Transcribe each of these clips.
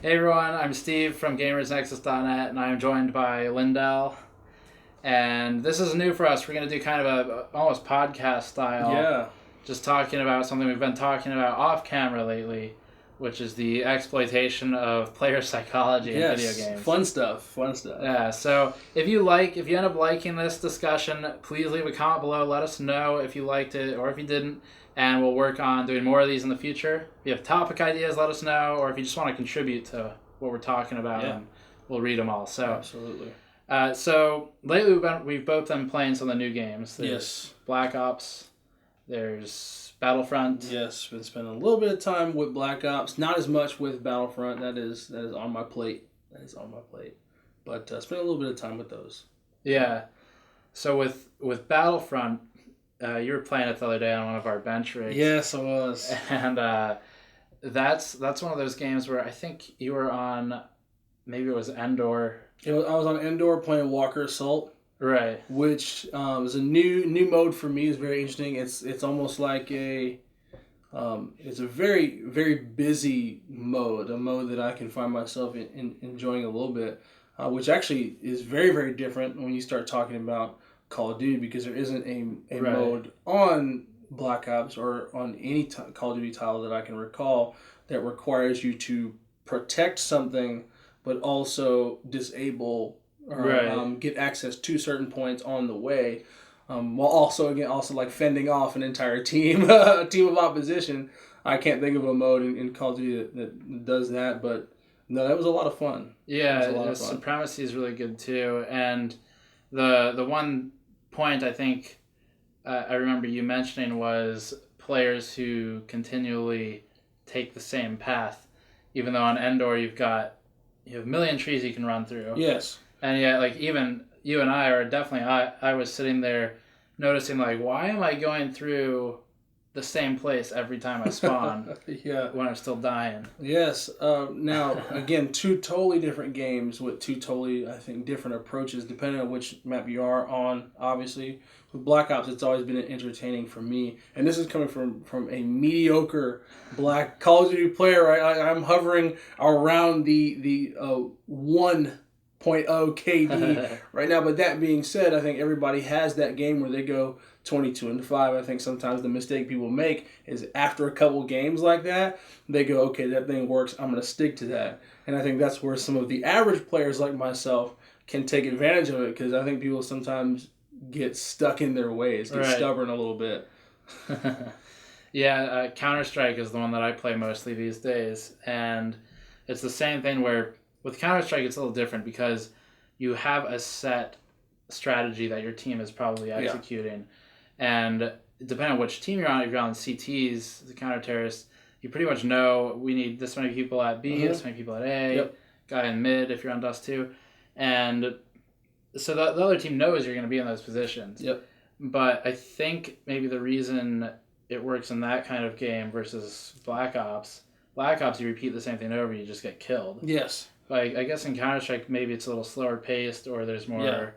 Hey everyone, I'm Steve from GamersNexus.net, and I'm joined by Lindell. And this is new for us. We're going to do kind of a almost podcast style. Yeah. Just talking about something we've been talking about off camera lately, which is the exploitation of player psychology in video games. Fun stuff. Yeah, so if you end up liking this discussion, please leave a comment below. Let us know if you liked it or if you didn't, and we'll work on doing more of these in the future. If you have topic ideas, let us know, or if you just want to contribute to what we're talking about, and we'll read them all. So absolutely. So lately we've both been playing some of the new games. There's Black Ops. There's Battlefront. Yes, been spending a little bit of time with Black Ops. Not as much with Battlefront. That is on my plate. But spent a little bit of time with those. Yeah. So with Battlefront, you were playing it the other day on one of our bench rigs. Yes, I was. And that's one of those games where I think you were on, maybe it was Endor. I was on Endor playing Walker Assault. Right. Which is a new mode for me. It's very interesting. It's almost like it's a very, very busy mode. A mode that I can find myself enjoying a little bit, which actually is very, very different when you start talking about Call of Duty, because there isn't a mode on Black Ops or on any Call of Duty title that I can recall that requires you to protect something but also disable or get access to certain points on the way, while also like fending off an entire team, a team of opposition. I can't think of a mode in Call of Duty that does that, but no, that was a lot of fun. Yeah, the supremacy is really good too, and the one point I think I remember you mentioning was players who continually take the same path, even though on Endor you have a million trees you can run through. Yes. And yeah, like even you and I are definitely, I was sitting there noticing, like, why am I going through the same place every time I spawn when I'm still dying? Yes. Now, again, two totally different games with two totally, I think, different approaches depending on which map you are on, obviously. With Black Ops, it's always been entertaining for me. And this is coming from a mediocre Call of Duty player, right? I'm hovering around the 1.0 KD right now. But that being said, I think everybody has that game where they go 22-5. I think sometimes the mistake people make is after a couple games like that, they go, okay, that thing works, I'm going to stick to that. And I think that's where some of the average players like myself can take advantage of it, because I think people sometimes get stuck in their ways, get stubborn a little bit. Yeah, Counter-Strike is the one that I play mostly these days. And it's the same thing where with Counter-Strike, it's a little different because you have a set strategy that your team is probably executing. And depending on which team you're on, if you're on CTs, the counter-terrorists, you pretty much know we need this many people at B, this many people at A, guy in mid if you're on Dust 2. And so the other team knows you're going to be in those positions. Yep. But I think maybe the reason it works in that kind of game versus Black Ops, you repeat the same thing over, you just get killed. Yes. Like, I guess in Counter-Strike, maybe it's a little slower paced, or there's more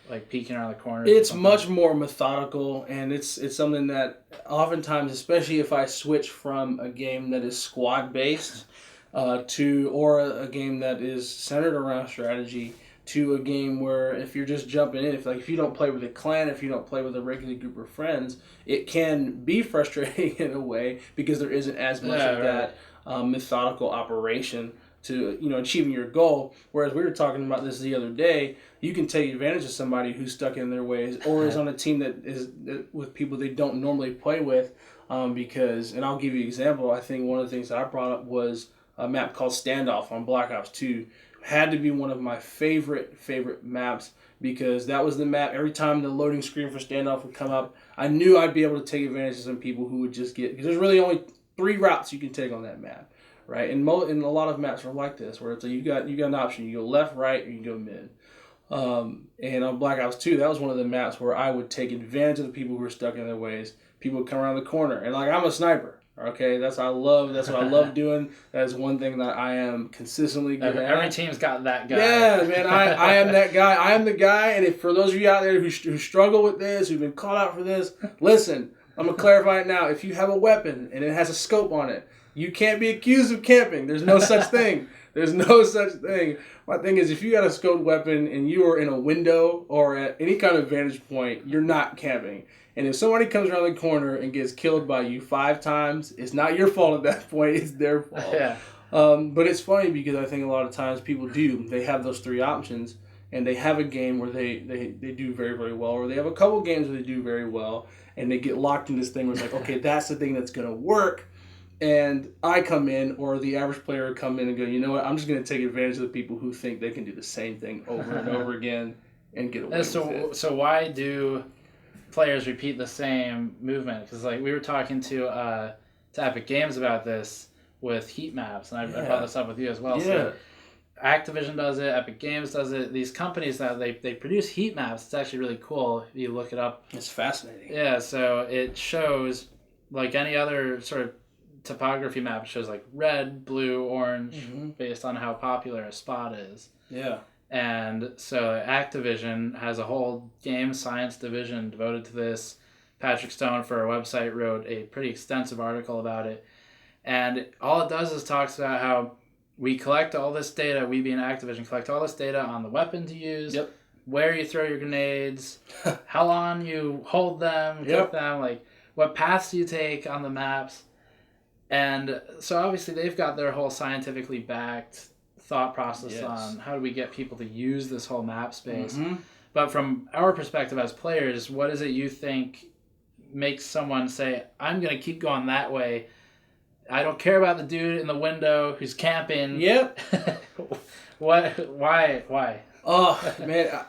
like peeking around the corners. It's much more methodical, and it's something that oftentimes, especially if I switch from a game that is squad based or a game that is centered around strategy, to a game where if you're just jumping in, if you don't play with a clan, if you don't play with a regular group of friends, it can be frustrating in a way because there isn't as much of that methodical operation to achieving your goal. Whereas we were talking about this the other day, you can take advantage of somebody who's stuck in their ways or is on a team that with people they don't normally play with, because, and I'll give you an example. I think one of the things that I brought up was a map called Standoff on Black Ops 2. Had to be one of my favorite maps, because that was the map. Every time the loading screen for Standoff would come up, I knew I'd be able to take advantage of some people who would just get, because there's really only 3 routes you can take on that map, right? And a lot of maps are like this, where it's like you got an option. You go left, right, or you can go mid. And on Black Ops 2, that was one of the maps where I would take advantage of the people who were stuck in their ways. People would come around the corner, and like, I'm a sniper. Okay, that's what I love doing. That's one thing that I am consistently good at. Every team's got that guy. Yeah, man, I am that guy. I am the guy, and if for those of you out there who struggle with this, who've been called out for this, listen, I'm going to clarify it now. If you have a weapon and it has a scope on it, you can't be accused of camping. There's no such thing. There's no such thing. My thing is, if you got a scoped weapon and you are in a window or at any kind of vantage point, you're not camping. And if somebody comes around the corner and gets killed by you 5 times, it's not your fault at that point. It's their fault. Yeah. But it's funny because I think a lot of times people they have those 3 options, and they have a game where they do very, very well, or they have a couple games where they do very well, and they get locked in this thing where it's like, okay, that's the thing that's going to work. And I come in, or the average player would come in and go, you know what, I'm just going to take advantage of the people who think they can do the same thing over and over again and get away with it. So why do players repeat the same movement? Because like we were talking to Epic Games about this with heat maps, and I brought this up with you as well. Yeah. So Activision does it, Epic Games does it. These companies that they produce heat maps, it's actually really cool if you look it up. It's fascinating. Yeah, so it shows, like any other sort of topography map, it shows like red, blue, orange, based on how popular a spot is. Yeah. And so Activision has a whole game science division devoted to this. Patrick Stone, for our website, wrote a pretty extensive article about it. And all it does is talks about how we collect all this data, we being Activision, collect all this data on the weapon to use, where you throw your grenades, how long you hold them, cook them, like what paths you take on the maps. And so obviously they've got their whole scientifically backed thought process on how do we get people to use this whole map space. But from our perspective as players, what is it you think makes someone say, I'm going to keep going that way? I don't care about the dude in the window who's camping. Yep. Why? Oh, man,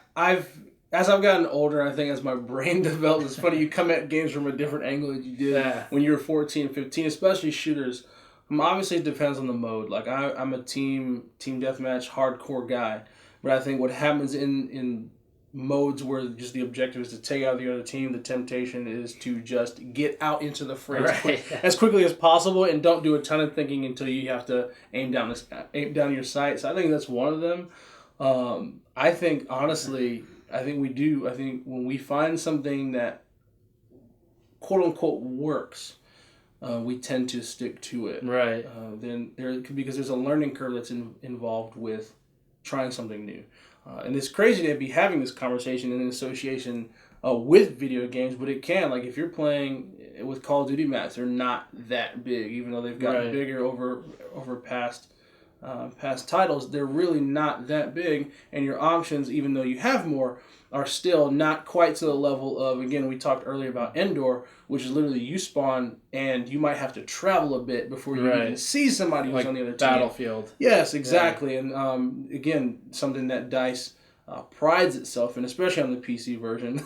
as I've gotten older, I think as my brain develops, it's funny, you come at games from a different angle that you did when you were 14, 15, especially shooters. Obviously, it depends on the mode. Like, I'm a team deathmatch hardcore guy, but I think what happens in modes where just the objective is to take out the other team, the temptation is to just get out into the fray as quickly as possible and don't do a ton of thinking until you have to aim down your sight. So I think that's one of them. I think, honestly, we do. I think when we find something that quote-unquote works, we tend to stick to it. Right. Because there's a learning curve that's involved with trying something new. And it's crazy to be having this conversation in association with video games, but it can. Like, if you're playing with Call of Duty maps, they're not that big, even though they've gotten bigger over past titles. They're really not that big, and your options, even though you have more, are still not quite to the level of, again, we talked earlier about Endor, which is literally you spawn and you might have to travel a bit before you even see somebody who's on the other team. Battlefield. Yes, exactly. Yeah. And again, something that DICE prides itself in, especially on the PC version,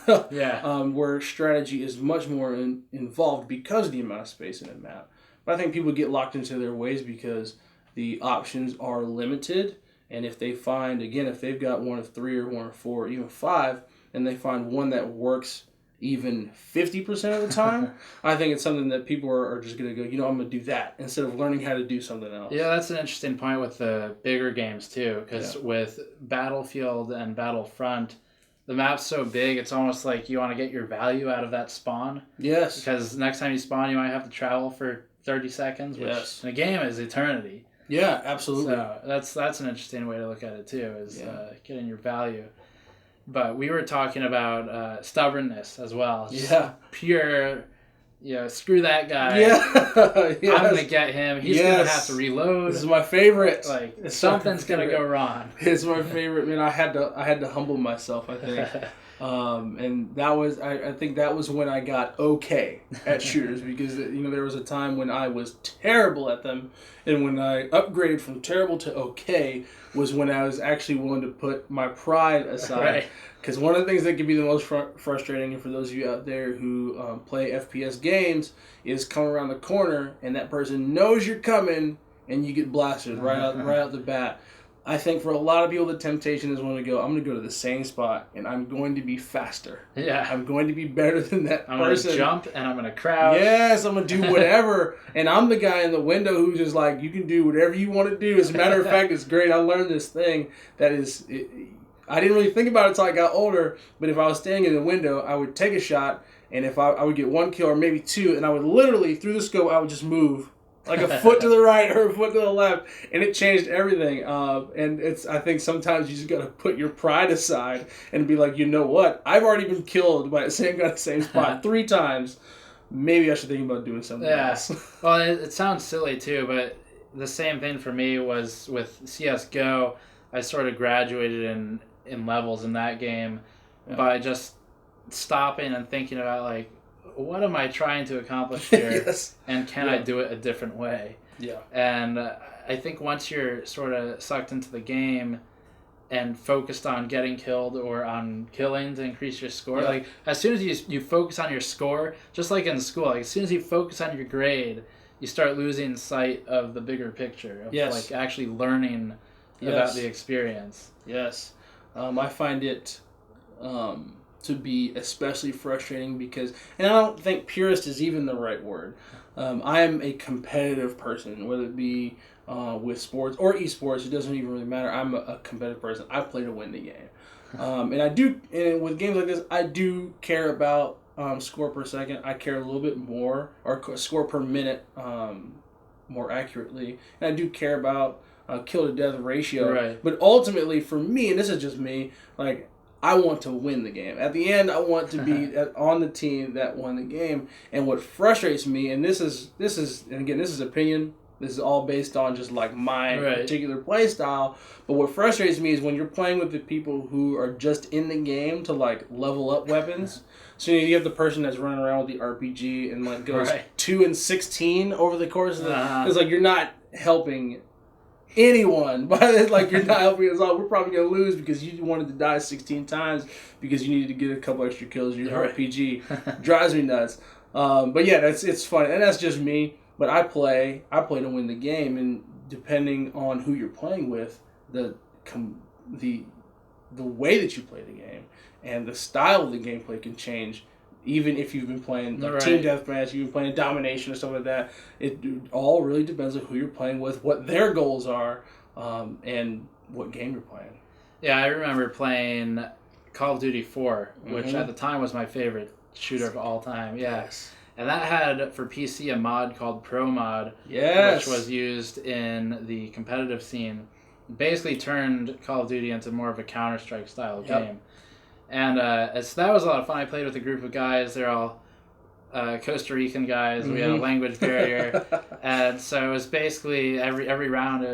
where strategy is much more involved because of the amount of space in a map. But I think people get locked into their ways because the options are limited. And if they find, again, if they've got one of 3 or 1 of 4 or even 5, and they find one that works even 50% of the time, I think it's something that people are just going to go, I'm going to do that instead of learning how to do something else. Yeah, that's an interesting point with the bigger games too, because with Battlefield and Battlefront, the map's so big, it's almost like you want to get your value out of that spawn. Yes. Because next time you spawn, you might have to travel for 30 seconds, which in a game is eternity. Yeah, absolutely. So that's an interesting way to look at it too, is getting your value. But we were talking about stubbornness as well. Just pure, screw that guy. Yeah. I'm going to get him. He's going to have to reload. This is my favorite. Like, something's going to go wrong. It's my favorite. Man, I had to humble myself, I think. And that was, I think that was when I got okay at shooters, because there was a time when I was terrible at them, and when I upgraded from terrible to okay was when I was actually willing to put my pride aside. Because one of the things that can be the most frustrating, and for those of you out there who play FPS games, is come around the corner and that person knows you're coming and you get blasted right out the bat. I think for a lot of people, the temptation is when we go, I'm going to go to the same spot, and I'm going to be faster. Yeah. I'm going to be better than that person. I'm going to jump, and I'm going to crouch. Yes, I'm going to do whatever. And I'm the guy in the window who's just like, you can do whatever you want to do. As a matter of fact, it's great. I learned this thing that is... I didn't really think about it until I got older, but if I was standing in the window, I would take a shot, and if I would get 1 kill or maybe 2, and I would literally, through the scope, I would just move like a foot to the right or a foot to the left, and it changed everything. And I think sometimes you just gotta put your pride aside and be like, you know what? I've already been killed by the same guy, the same spot 3 times. Maybe I should think about doing something else. Well, it sounds silly too, but the same thing for me was with CS:GO. I sort of graduated in levels in that game by just stopping and thinking about, like, what am I trying to accomplish here? Yes. And can I do it a different way? Yeah. And I think once you're sort of sucked into the game and focused on getting killed or on killing to increase your score, like, as soon as you focus on your score, just like in school, like, as soon as you focus on your grade, you start losing sight of the bigger picture of like actually learning about the experience. Yes. I find it to be especially frustrating because, and I don't think purist is even the right word. I am a competitive person, whether it be with sports or esports. It doesn't even really matter. I'm a competitive person. I play to win the game. And with games like this, I do care about score per second. I care a little bit more, or score per minute more accurately. And I do care about kill to death ratio. Right. But ultimately, for me, and this is just me, like, I want to win the game. At the end, I want to be on the team that won the game. And what frustrates me, and this is, and again, this is opinion. This is all based on just like my particular play style. But what frustrates me is when you're playing with the people who are just in the game to like level up weapons. So you have the person that's running around with the RPG and like goes 2 and 16 over the course of the. It's like you're not helping anyone, but like you're not helping us all. We're probably gonna lose because you wanted to die 16 times because you needed to get a couple extra kills in your RPG. Drives me nuts. But yeah, it's fun, and that's just me. But I play to win the game, and depending on who you're playing with, the way that you play the game and the style of the gameplay can change. Even if you've been playing like team deathmatch, you've been playing domination or stuff like that, it all really depends on who you're playing with, what their goals are, and what game you're playing. Yeah, I remember playing Call of Duty 4, which at the time was my favorite shooter of all time. Yes. And that had, for PC, a mod called Pro Mod, which was used in the competitive scene. Basically turned Call of Duty into more of a Counter-Strike style game. And so that was a lot of fun. I played with a group of guys. They're all Costa Rican guys. We had a language barrier. And so it was basically every round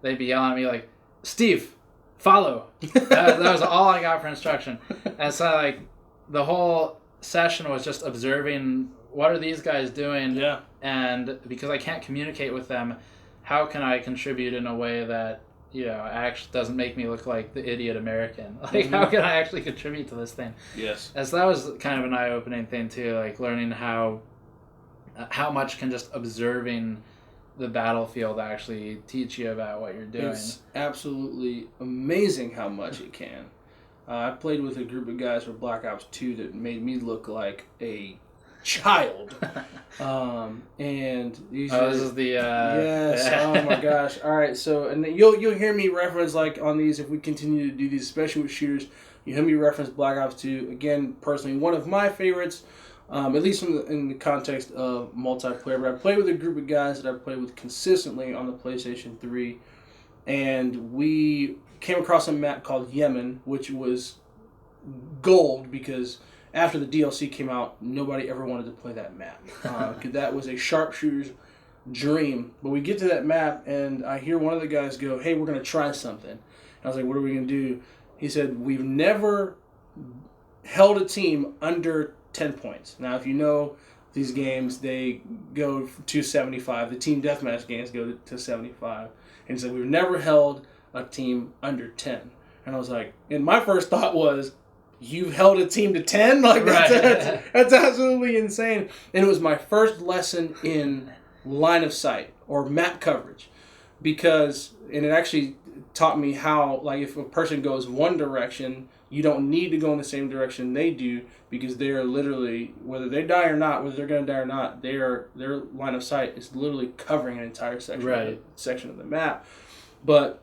they'd be yelling at me like, Steve, follow. That was all I got for instruction. And so like the whole session was just observing what are these guys doing? Yeah. And because I can't communicate with them, how can I contribute in a way that, you know, actually doesn't make me look like the idiot American? Like, how can I actually contribute to this thing? Yes. And so that was kind of an eye-opening thing, too, like learning how much can just observing the battlefield actually teach you about what you're doing. It's absolutely amazing how much it can. I played with a group of guys for Black Ops 2 that made me look like a child. And these this is the yes. Oh my gosh. All right. So, and then you'll hear me reference like on these if we continue to do these, especially with shooters. You hear me reference Black Ops 2 again. Personally, one of my favorites, at least in the context of multiplayer. But I played with a group of guys that I played with consistently on the PlayStation 3, and we came across a map called Yemen, which was gold because after the DLC came out, nobody ever wanted to play that map. Because that was a sharpshooter's dream. But we get to that map, and I hear one of the guys go, hey, we're going to try something. And I was like, what are we going to do? He said, we've never held a team under 10 points. Now, if you know these games, they go to 75. The team deathmatch games go to 75. And he said, we've never held a team under 10. And I was like, and my first thought was, you've held a team to 10? Like, that's absolutely insane. And it was my first lesson in line of sight or map coverage. Because, and it actually taught me how, like, if a person goes one direction, you don't need to go in the same direction they do, because they're literally, whether they die or not, whether they're going to die or not, their line of sight is literally covering an entire section of the map. But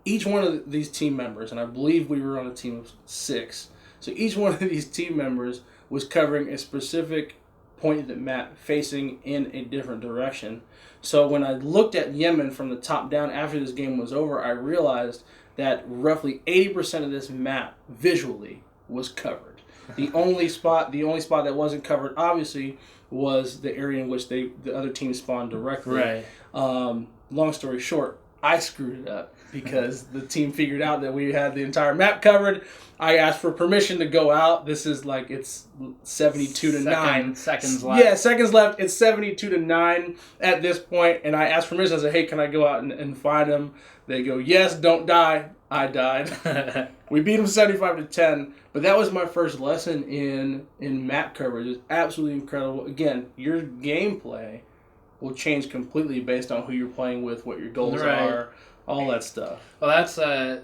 each one of these team members, and I believe we were on a team of 6, so each one of these team members was covering a specific pointed the map facing in a different direction. So when I looked at Yemen from the top down after this game was over, I realized that roughly 80% of this map visually was covered. The only spot that wasn't covered, obviously, was the area in which the other team spawned directly. Right. Long story short, I screwed it up because the team figured out that we had the entire map covered. I asked for permission to go out. This is like, it's 72 to 9. Seconds left. Yeah, seconds left. It's 72 to 9 at this point. And I asked permission. I said, hey, can I go out and find them? They go, yes, don't die. I died. We beat them 75 to 10. But that was my first lesson in map coverage. It's absolutely incredible. Again, your gameplay will change completely based on who you're playing with, what your goals are, all that stuff. Well, that's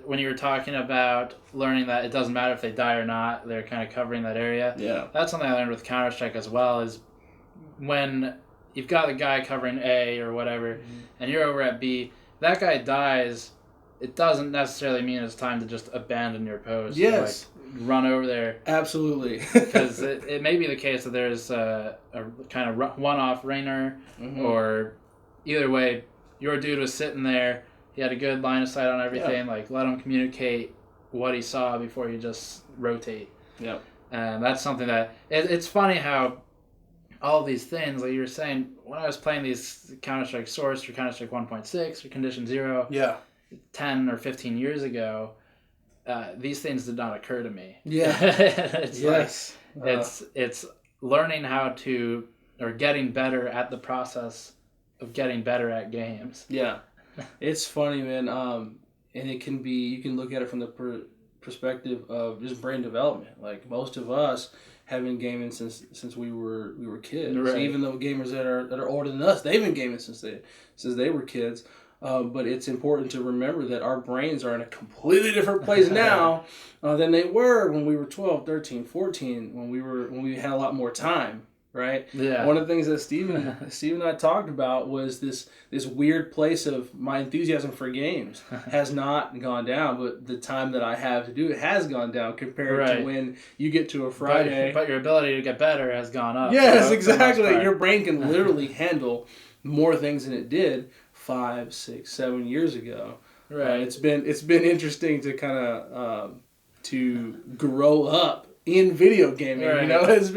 when you were talking about learning that it doesn't matter if they die or not, they're kind of covering that area. Yeah. That's something I learned with Counter-Strike as well, is when you've got a guy covering A or whatever, and you're over at B, that guy dies, it doesn't necessarily mean it's time to just abandon your post. Yes. Like, run over there. Absolutely. Because it may be the case that there's a kind of one-off rainer, or either way, your dude was sitting there, he had a good line of sight on everything, like let him communicate what he saw before you just rotate. Yep. And that's something that, it's funny how all these things, like you were saying, when I was playing these Counter-Strike Source or Counter-Strike 1.6 or Condition Zero 10 or 15 years ago, these things did not occur to me. Yeah. It's it's learning how to, or getting better at the process of getting better at games. Yeah. It's funny, man. And it can be, you can look at it from the perspective of just brain development. Like most of us have been gaming since we were kids. Right. Even though gamers that are older than us, they've been gaming since they were kids. But it's important to remember that our brains are in a completely different place now than they were when we were 12, 13, 14, when we had a lot more time, right? Yeah. One of the things that Steve and I talked about was this weird place of my enthusiasm for games has not gone down, but the time that I have to do it has gone down compared to when you get to a Friday. But your ability to get better has gone up. Yes, exactly. Your brain can literally handle more things than it did 5, 6, 7 years ago. Right. It's been interesting to kind of to grow up in video gaming. Right. You know, it's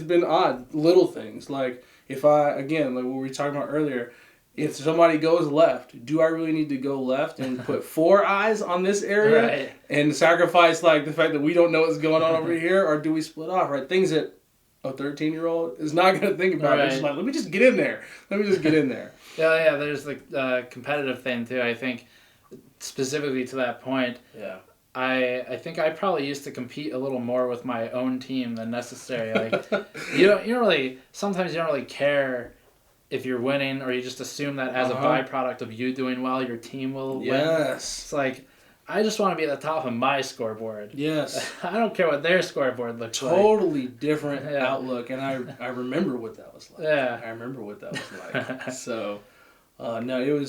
been odd little things like like what we were talking about earlier. If somebody goes left, do I really need to go left and put 4 eyes on this area and sacrifice like the fact that we don't know what's going on over here, or do we split off? Right, things that a 13-year-old is not going to think about. It's just like, let me just get in there. Yeah, there's the competitive thing too. I think specifically to that point. Yeah. I think I probably used to compete a little more with my own team than necessary. Like sometimes you don't really care if you're winning, or you just assume that as a byproduct of you doing well, your team will win. Yes. It's like, I just want to be at the top of my scoreboard. Yes. I don't care what their scoreboard looks like. Totally different outlook, and I remember what that was like. Yeah. I remember what that was like. So, no,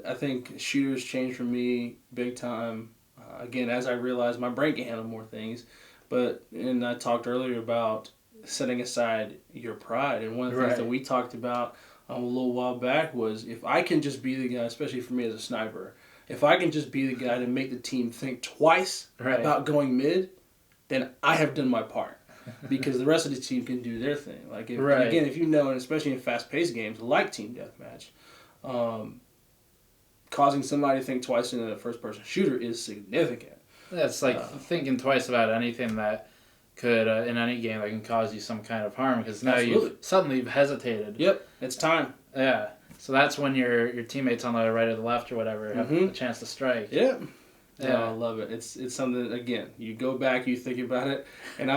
I think shooters changed for me big time. Again, as I realized my brain can handle more things, and I talked earlier about setting aside your pride, and one of the things that we talked about a little while back was, if I can just be the guy, especially for me as a sniper, if I can just be the guy to make the team think twice about going mid, then I have done my part. Because the rest of the team can do their thing. Like again, if you know, and especially in fast-paced games like Team Deathmatch, causing somebody to think twice in a first-person shooter is significant. Yeah, it's like thinking twice about anything that could, in any game, that can cause you some kind of harm, because now you've hesitated. Yep, it's time. Yeah, so that's when your teammates on the right or the left or whatever have a chance to strike. Yep. Yeah, no, I love it. It's something, again, you go back, you think about it, and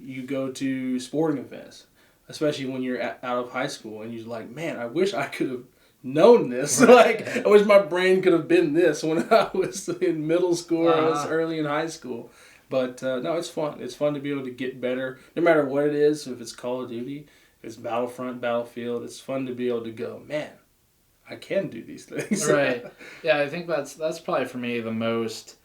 you go to sporting events, especially when you're out of high school, and you're like, man, I wish I could have known this. Like, I wish my brain could have been this when I was in middle school or I was early in high school. But no, it's fun. It's fun to be able to get better, no matter what it is. If it's Call of Duty, if it's Battlefront, Battlefield, it's fun to be able to go, man, I can do these things. Right. Yeah, I think that's probably for me the most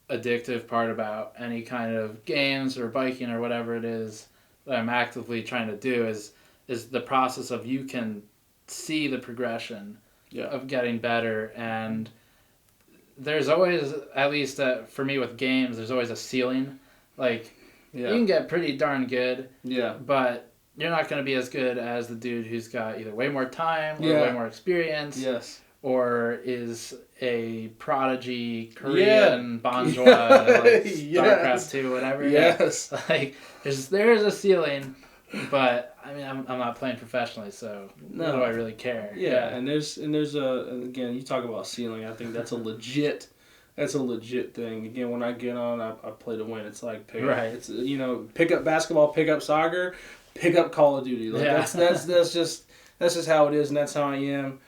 addictive part about any kind of games or biking or whatever it is that I'm actively trying to do is the process of you can see the progression of getting better, and there's always, at least for me with games, there's always a ceiling. Like, you can get pretty darn good, but you're not going to be as good as the dude who's got either way more time or way more experience. Yes. Or is a prodigy Korean bourgeois, like StarCraft 2, whatever. Yes. Like, there is a ceiling, but I mean, I'm not playing professionally, so what do I really care? Yeah, and there's again, you talk about ceiling. I think that's a legit thing. Again, when I get on, I play to win. It's like pick up basketball, pick up soccer, pick up Call of Duty. Like that's just how it is, and that's how I am.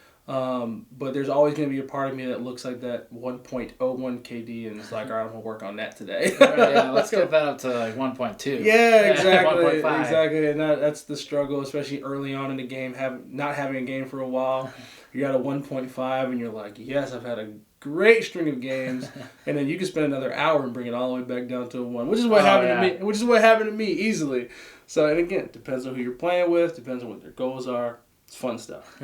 But there's always going to be a part of me that looks like that 1.01 KD and it's like, all right, I'm going to work on that today. Let's get that up to like 1.2. Yeah, exactly. 1.5. Exactly. And that's the struggle, especially early on in the game, not having a game for a while. You got a 1.5 and you're like, yes, I've had a great string of games. And then you can spend another hour and bring it all the way back down to a 1, which is what happened to me easily. So, and again, it depends on who you're playing with, depends on what their goals are. It's fun stuff.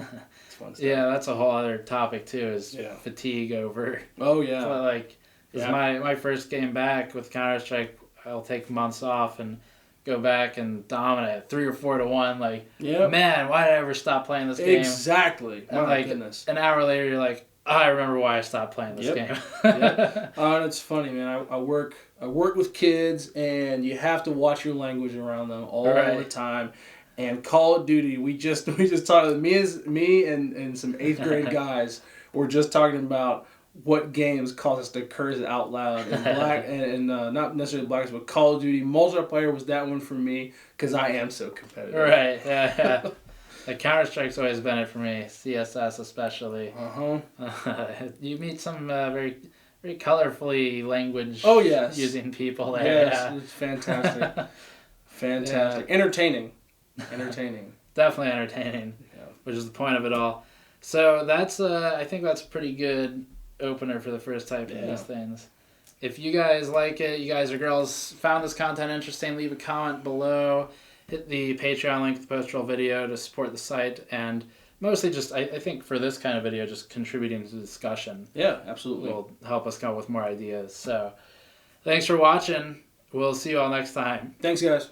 Yeah, that's a whole other topic too, is fatigue over. Oh, yeah. So, like, my first game back with Counter-Strike, I'll take months off and go back and dominate 3 or 4 to 1. Like, man, why did I ever stop playing this game? Exactly. And like, goodness. An hour later, you're like, I remember why I stopped playing this game. And it's funny, man. I work with kids, and you have to watch your language around them all the time. And Call of Duty, we just talked. Me and some 8th grade guys were just talking about what games cause us to curse out loud. And not necessarily Black Ops, but Call of Duty multiplayer was that one for me because I am so competitive. Right. Yeah. Like Counter-Strike's always been it for me. CSS especially. You meet some very very colorfully language using people there. Yes, it's fantastic. Fantastic. Entertaining. Definitely entertaining, which is the point of it all. So that's I think that's a pretty good opener for the first type of these things. If you guys like it, you guys or girls found this content interesting, leave a comment below. Hit the Patreon link, the post-roll video to support the site, and mostly just, I think for this kind of video, just contributing to the discussion. Yeah, absolutely. Will help us come up with more ideas. So thanks for watching. We'll see you all next time. Thanks, guys.